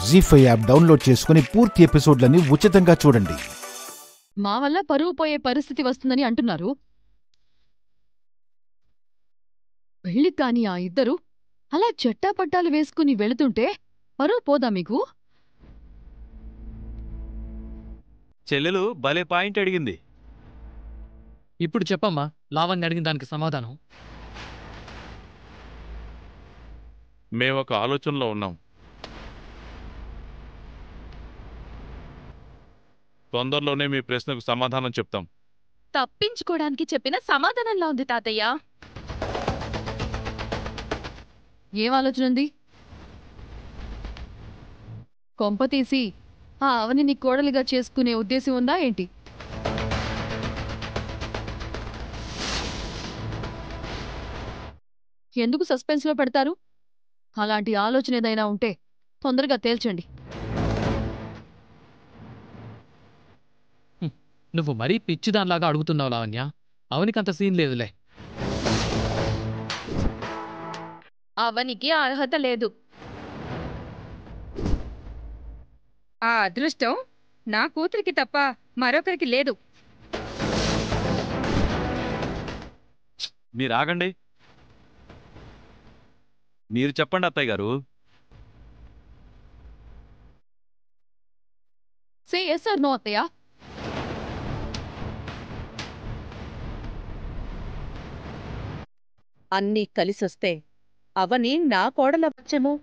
జీ5 app download చేసుకుని పూర్తి ఎపిసోడ్లని ఉచితంగా చూడండి. మా వల్ల పరువు పోయే పరిస్థితి వస్తుందని అంటున్నారు. పెళ్లి కాని ఆ ఇద్దరు అలా చెట్టాపట్టాలు వేసుకుని వెళుతుంటే పరువు పోదా మీకు? చెల్లెలు భలే పాయింట్ అడిగింది. ఇప్పుడు చెప్పమ్మా, లావణ్య అడిగిన దానికి సమాధానం. మేమొక ఆలోచనలో ఉన్నాం. తొందరలోనే మీ ప్రశ్నకు సమాధానం చెప్తాం. తప్పించుకోవడానికి చెప్పిన సమాధానంలా ఉంది తాతయ్య. ఏం ఆలోచనుంది? కొంపతీసి ఆ అవనిని కోడలిగా చేసుకునే ఉద్దేశం ఉందా ఏంటి? ఎందుకు సస్పెన్స్లో పెడతారు? అలాంటి ఆలోచన ఏదైనా ఉంటే తొందరగా తేల్చండి. నువ్వు మరీ పిచ్చిదానిలాగా అడుగుతున్నావు లావణ్య. అవనికంత సీన్ లేదులే. అవనికి అర్హత లేదు. ఆ అదృష్టం నా కూతురికి తప్ప మరొకరికి లేదు. మీరు ఆగండి. మీరు చెప్పండి అత్తయ్య గారు. సే ఎస్ ఆర్ నో అత్తయ్య. అన్నీ కలిసొస్తే అవని నా కోడలవచ్చేమో.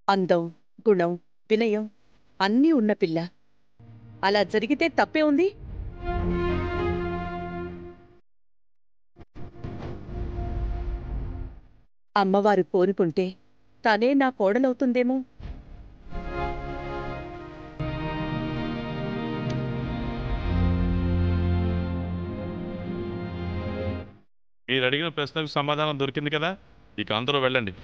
అందం, గుణం, వినయం అన్నీ ఉన్న పిల్ల. అలా జరిగితే తప్పే ఉంది? అమ్మవారు కోరుకుంటే తనే నా కోడలవుతుందేమో. మీరు అడిగిన ప్రశ్నకు సమాధానం దొరికింది కదా, ఇక అందరూ వెళ్ళండి.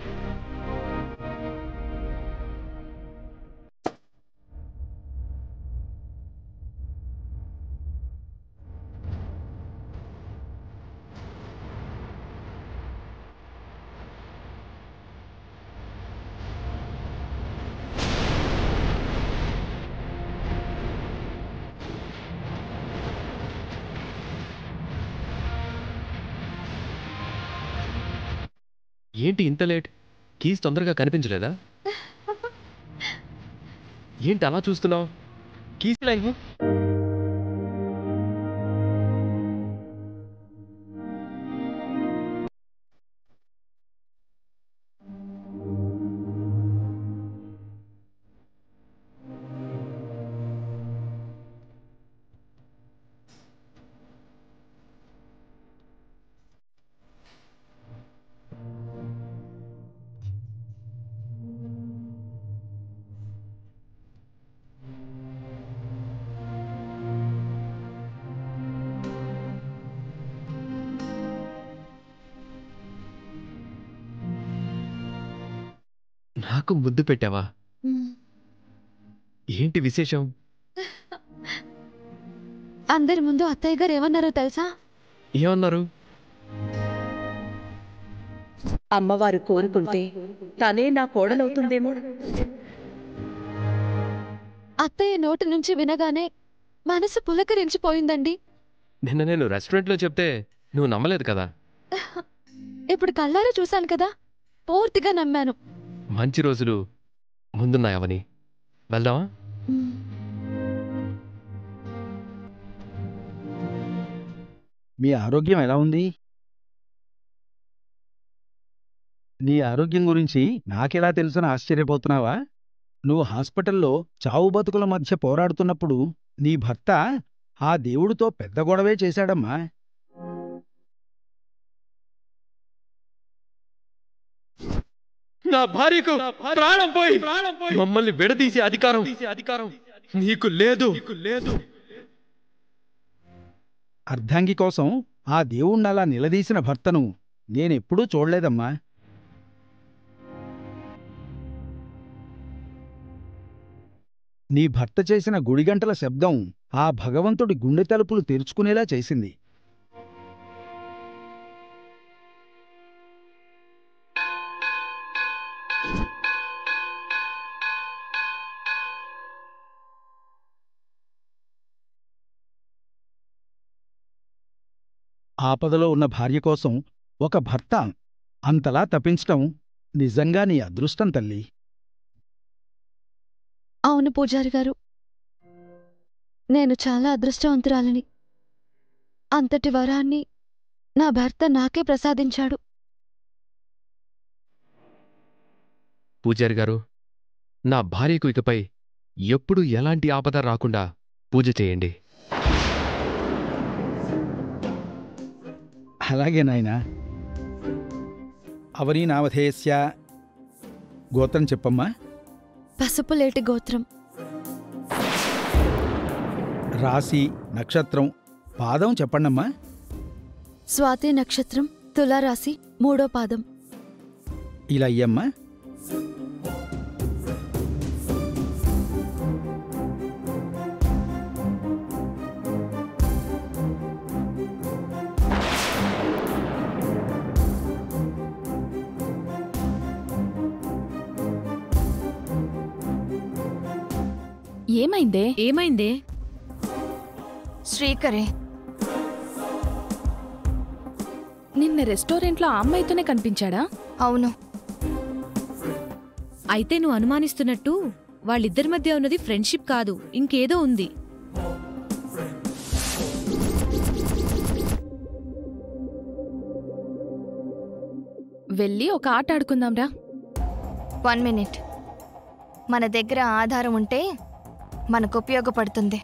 ఏంటి ఇంత లేట్? కీస్ తొందరగా కనిపించలేదా? ఏంటి అలా చూస్తున్నావు? కీస్ లైవ్ నాకు ముద్దు పెట్టావా? ఏంటి విశేషం? అందరి ముందు అత్తయ్య గారు ఏమన్నారో తెలుసా? ఏమన్నారు? అమ్మవారు కోరుకుంటే తనే నా కోడలవుతుందేమో. అత్తయ్య నోటి నుంచి వినగానే మనసు పులకరించిపోయిందండి. నిన్న నేను రెస్టారెంట్లో చెప్తే నువ్వు నమ్మలేదు కదా. ఇప్పుడు కళ్ళారా చూశాను కదా, పూర్తిగా నమ్మాను. మంచి రోజులు ముందున్నాయవని. వెళ్దామా? మీ ఆరోగ్యం ఎలా ఉంది? నీ ఆరోగ్యం గురించి నాకెలా తెలుసని ఆశ్చర్యపోతున్నావా? నువ్వు హాస్పిటల్లో చావు బతుకుల మధ్య పోరాడుతున్నప్పుడు నీ భర్త ఆ దేవుడితో పెద్ద గొడవే చేశాడమ్మా. నా భార్యకు ప్రాణం పోయి మమ్మల్ని విడదీసే అధికారం నీకు లేదు. అర్ధాంగి కోసం ఆ దేవుణ్ణలా నిలదీసిన భర్తను నేనెప్పుడూ చూడలేదమ్మా. నీ భర్త చేసిన గుడిగంటల శబ్దం ఆ భగవంతుడి గుండె తలుపులు తెరుచుకునేలా చేసింది. ఆపదలో ఉన్న భార్య కోసం ఒక భర్త అంతలా తపించటం నిజంగా నీ అదృష్టం తల్లి. అవును పూజారి గారు, నేను చాలా అదృష్టవంతురాలిని. అంతటి వరాన్ని నా భర్త నాకే ప్రసాదించాడు. పూజారి గారు, నా భార్యకు ఇకపై ఎప్పుడూ ఎలాంటి ఆపద రాకుండా పూజ చేయండి. అలాగే నాయనా. అవనీనామధేయస్య. గోత్రం చెప్పమ్మా. పసుపులేటి గోత్రం. రాశి, నక్షత్రం, పాదం చెప్పండమ్మా. స్వాతి నక్షత్రం, తులారాశి, 3వ పాదం. ఇలా అయ్యమ్మా. ఏమైందే? శ్రీకరే నిన్న రెస్టారెంట్లో ఆ అమ్మాయితోనే కనిపించాడా? అవును. అయితే నువ్వు అనుమానిస్తున్నట్టు వాళ్ళిద్దరి మధ్య ఉన్నది ఫ్రెండ్షిప్ కాదు, ఇంకేదో ఉంది. వెళ్ళి ఒక ఆట ఆడుకుందాంరా. 1 మినిట్. మన దగ్గర ఆధారం ఉంటే మనకు ఉపయోగపడుతుంది.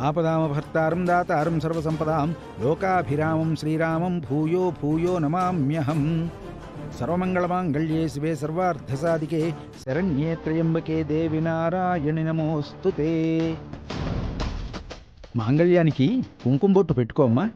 ఆపదామభర్తారం దాతారం సర్వసంపదాం లోకాభిరామం శ్రీరామం భూయో భూయో నమామ్యహం. సర్వమంగళమాంగళ్యే శివే సర్వార్థసాధికే శరణ్యే త్రయంబకే దేవి నారాయణి నమోస్తుతే. మాంగళ్యానికి కుంకుమ బొట్టు పెట్టుకోమ్మా.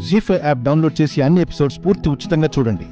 జీ5 యాప్ డౌన్లోడ్ చేసి అన్ని ఎపిసోడ్స్ పూర్తి ఉచితంగా చూడండి.